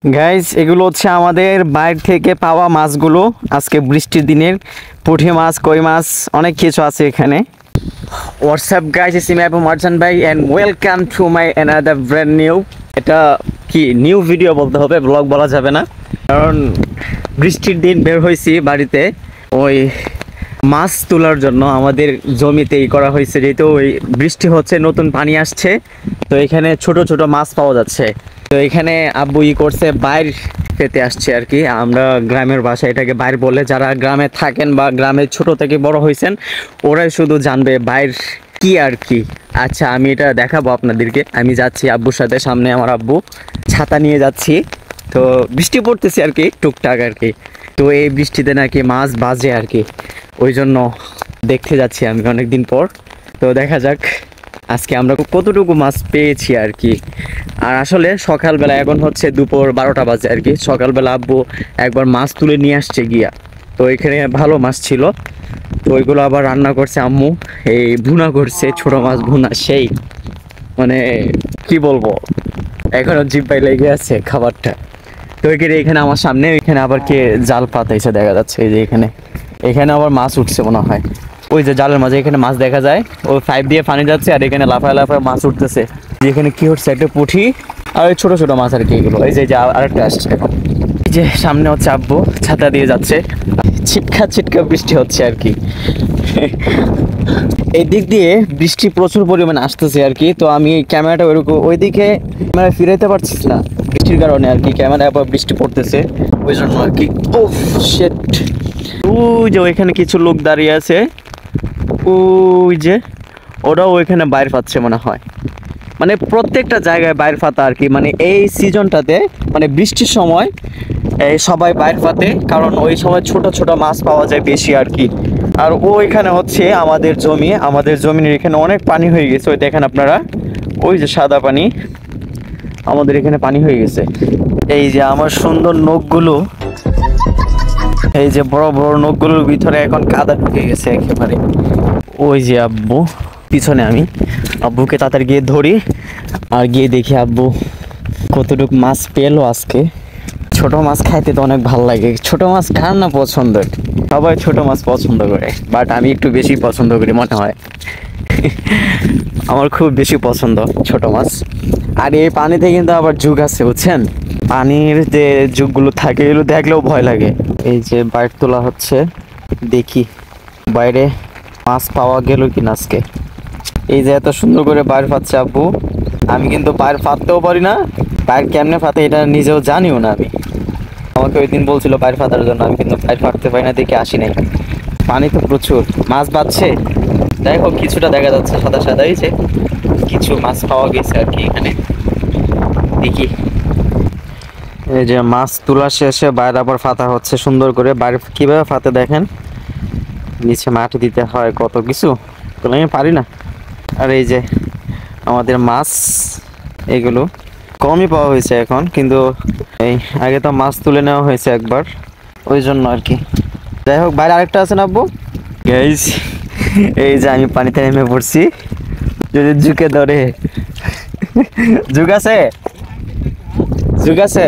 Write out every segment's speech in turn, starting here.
Guys এগুলো হচ্ছে আমাদের বাইরে থেকে পাওয়া মাছগুলো। আজকে বৃষ্টির দিনের পুঁটি মাছ, কই মাছ, অনেক কিছু আছে এখানে। WhatsApp guys, it's me Abu Marjan ভাই and welcome to my another brand new, এটা কি নিউ ভিডিও বলতে হবে, ব্লগ বলা যাবে না, কারণ বৃষ্টির দিন বের হয়েছি বাড়িতে ওই মাছ তোলার জন্য। আমাদের জমিতেই করা হয়েছে, যেহেতু ওই বৃষ্টি হচ্ছে, নতুন পানি আসছে, তো এখানে ছোট ছোট মাছ পাওয়া যাচ্ছে। তো এখানে আব্বু করছে বাইর পেতে আসছে আর কি। আমরা গ্রামের ভাষায় এটাকে বাইর বলে, যারা গ্রামে থাকেন বা গ্রামে ছোট থেকে বড় হয়েছেন ওরাই শুধু জানবে বাইর কি আর কি। আচ্ছা, আমি এটা দেখাবো আপনাদেরকে। আমি যাচ্ছি আব্বুর সাথে, সামনে আমার আব্বু ছাতা নিয়ে যাচ্ছি। তো বৃষ্টি পড়তেছে আর কি, টুকটাক আর কি। তো এই বৃষ্টিতে নাকি মাছ বাজে আর কি, ওই জন্য দেখতে যাচ্ছি আমি অনেকদিন পর। তো দেখা যাক আজকে আমরা কতটুকু মাছ পেয়েছি আর কি। আর আসলে সকালবেলা, এখন হচ্ছে দুপুর 12টা বাজে আর কি, সকালবেলা আব্বু একবার মাছ তুলে নিয়ে আসছে গিয়া। তো এখানে ভালো মাছ ছিল, তো ওইগুলো আবার রান্না করছে আম্মু, এই ভুনা করছে, ছোট মাছ ভুনা, সেই মানে কি বলবো, এখনো জিব্বায় লেগে আছে খাবারটা। তো এখানে আমার সামনে, এখানে আবার কে জাল পাতাইছে দেখা যাচ্ছে, এই যে এখানে আবার মাছ উঠছে মনে হয়, ওই যে জালের মাঝে এখানে মাছ দেখা যায়। ওই পাইপ দিয়ে পানি যাচ্ছে আর এখানে লাফায় লাফায় মাছ উঠতেছে। যেখানে কি হচ্ছে, একটা পুঁটি আর ওই ছোট ছোট মাছ আর কি এগুলো। এই যে আরেকটা আসছে এখন, এই যে সামনে হচ্ছে আব্বু ছাতা দিয়ে যাচ্ছে, ছিটকা ছিটকা বৃষ্টি হচ্ছে আর কি। এই দিক দিয়ে বৃষ্টি প্রচুর পরিমাণে আসতেছে আর কি। তো আমি ক্যামেরাটা ওইদিকে ক্যামেরা ফিরাইতে পারছি না বৃষ্টির কারণে আর কি। ক্যামেরা আবার বৃষ্টি পড়তেছে ওই জন্য আর কি। ওফ শিট, ওই যে ওইখানে কিছু লোক দাঁড়িয়ে আছে, ওই যে ওরাও ওইখানে বাইর পাচ্ছে মনে হয়। মানে প্রত্যেকটা জায়গায় বাইর পাতা আর কি, মানে এই সিজনটাতে, মানে বৃষ্টির সময় এই সবাই বাইর পাতে, কারণ ওই সময় ছোট ছোট মাছ পাওয়া যায় বেশি আর কি। আর ওইখানে হচ্ছে আমাদের জমি, আমাদের জমির এখানে অনেক পানি হয়ে গেছে, ওই দেখেন আপনারা, ওই যে সাদা পানি, আমাদের এখানে পানি হয়ে গেছে। এই যে আমার সুন্দর নখগুলো, এই যে বড় বড় নখগুলোর ভিতরে এখন কাদা ঢুকে গেছে একেবারে। ওই যে আব্বু পিছনে, আমি আব্বুকে তাড়াতাড়ি গিয়ে ধরি আর গিয়ে দেখি আব্বু কতটুকু মাছ পেলো আজকে। ছোট মাছ খাইতে তো অনেক ভালো লাগে, ছোট মাছ কার না পছন্দ, সবাই ছোট মাছ পছন্দ করে, বাট আমি একটু বেশি পছন্দ করি মনে হয়। আমার খুব বেশি পছন্দ ছোট মাছ। আর এই পানিতে কিন্তু আবার যুগ আছে বুঝছেন, পানির যে যুগগুলো থাকে এগুলো দেখলেও ভয় লাগে। এই যে বাইর তোলা হচ্ছে, দেখি বাইরে মাছ পাওয়া গেল কিনা আজকে। এই যে এত সুন্দর করে বাইর পাচ্ছে আব্বু, আমি কিন্তু বাইর ফাঁদতেও পারি না, বাইর কেমনে ফাঁতে এটা নিজেও জানিও না আমি। আমাকে ওই দিন বলছিল বাইর ফাঁদার জন্য, আমি কিন্তু বাইর ফাঁকতে পারি না, দেখে আসি নাই। পানি তো প্রচুর, মাছ বাজছে, যাই হোক কিছুটা দেখা যাচ্ছে সাদা সাদা, এই যে কিছু মাছ পাওয়া গেছে আর কি এখানে। দেখি এই যে মাছ তোলা শেষে বাইরে আবার ফাতা হচ্ছে সুন্দর করে। বাইরে কিভাবে ফাতে দেখেন, নিচে মাটি দিতে হয়, কত কিছু, আমি পারি না। আর এই যে আমাদের মাছ, এগুলো কমই পাওয়া হয়েছে এখন, কিন্তু এই আগে তো মাছ তুলে নেওয়া হয়েছে একবার, ওই জন্য আর কি। যাই হোক বাইরে আরেকটা আছে না আব্বু। গাইস এই যে আমি পানিতে নেমে পড়ছি, যদি ঝুঁকে ধরে, ঝুঁক আছে, ঝুঁক আছে।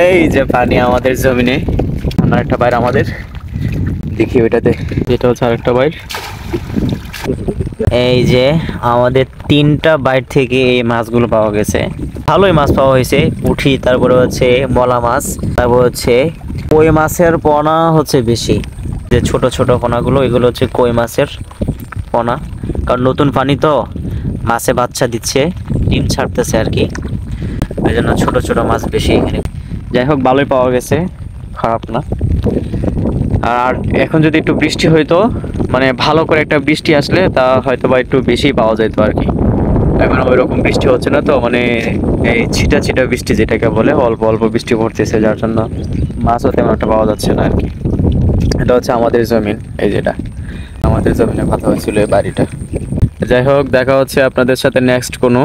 এই যে পানি আমাদের জমিনে, আরেকটা বাইর আমাদের, দেখি ওইটাতে, যেটা হচ্ছে আরেকটা বাইর। এই যে আমাদের 3টা বাইর থেকে এই মাছগুলো পাওয়া গেছে, ভালোই মাছ পাওয়া হয়েছে। পুঁটি, তারপরে হচ্ছে মলা মাছ, তারপর হচ্ছে কই মাছের পোনা হচ্ছে বেশি, যে ছোট ছোট পোনাগুলো এগুলো হচ্ছে কই মাছের পোনা, কারণ নতুন পানি তো, মাছে বাচ্চা দিচ্ছে, ডিম ছাড়তেছে আর কি, ওই জন্য ছোট ছোট মাছ বেশি এখানে। যাই হোক ভালোই পাওয়া গেছে, খারাপ না। আর এখন যদি একটু বৃষ্টি হইতো, মানে ভালো করে একটা বৃষ্টি আসলে, তা হয়তো বা একটু বেশি পাওয়া যেত আর কি। এখন ওই রকম বৃষ্টি হচ্ছে না তো, মানে এই ছিটা ছিটা বৃষ্টি যেটাকে বলে, অল্প অল্প বৃষ্টি পড়তেছে, যার জন্য মাছও তেমন একটা পাওয়া যাচ্ছে না আর কি। এটা হচ্ছে আমাদের জমিন, এই যেটা আমাদের জমিনে কথা হয়েছিল এই বাড়িটা। যাই হোক দেখা হচ্ছে আপনাদের সাথে নেক্সট কোনো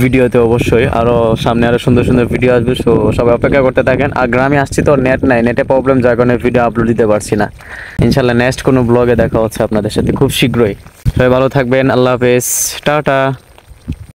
ভিডিওতে, অবশ্যই আরো সামনে আরো সুন্দর সুন্দর ভিডিও আসবে, সো সবাই অপেক্ষা করতে থাকেন। আর গ্রামে আসছি তো, নেট নাই, নেটে প্রবলেম, যার কারণে ভিডিও আপলোড দিতে পারছি না। ইনশাল্লাহ নেক্সট কোনো ব্লগে দেখা হচ্ছে আপনাদের সাথে খুব শীঘ্রই। সবাই ভালো থাকবেন, আল্লাহ হাফেজ, টাটা।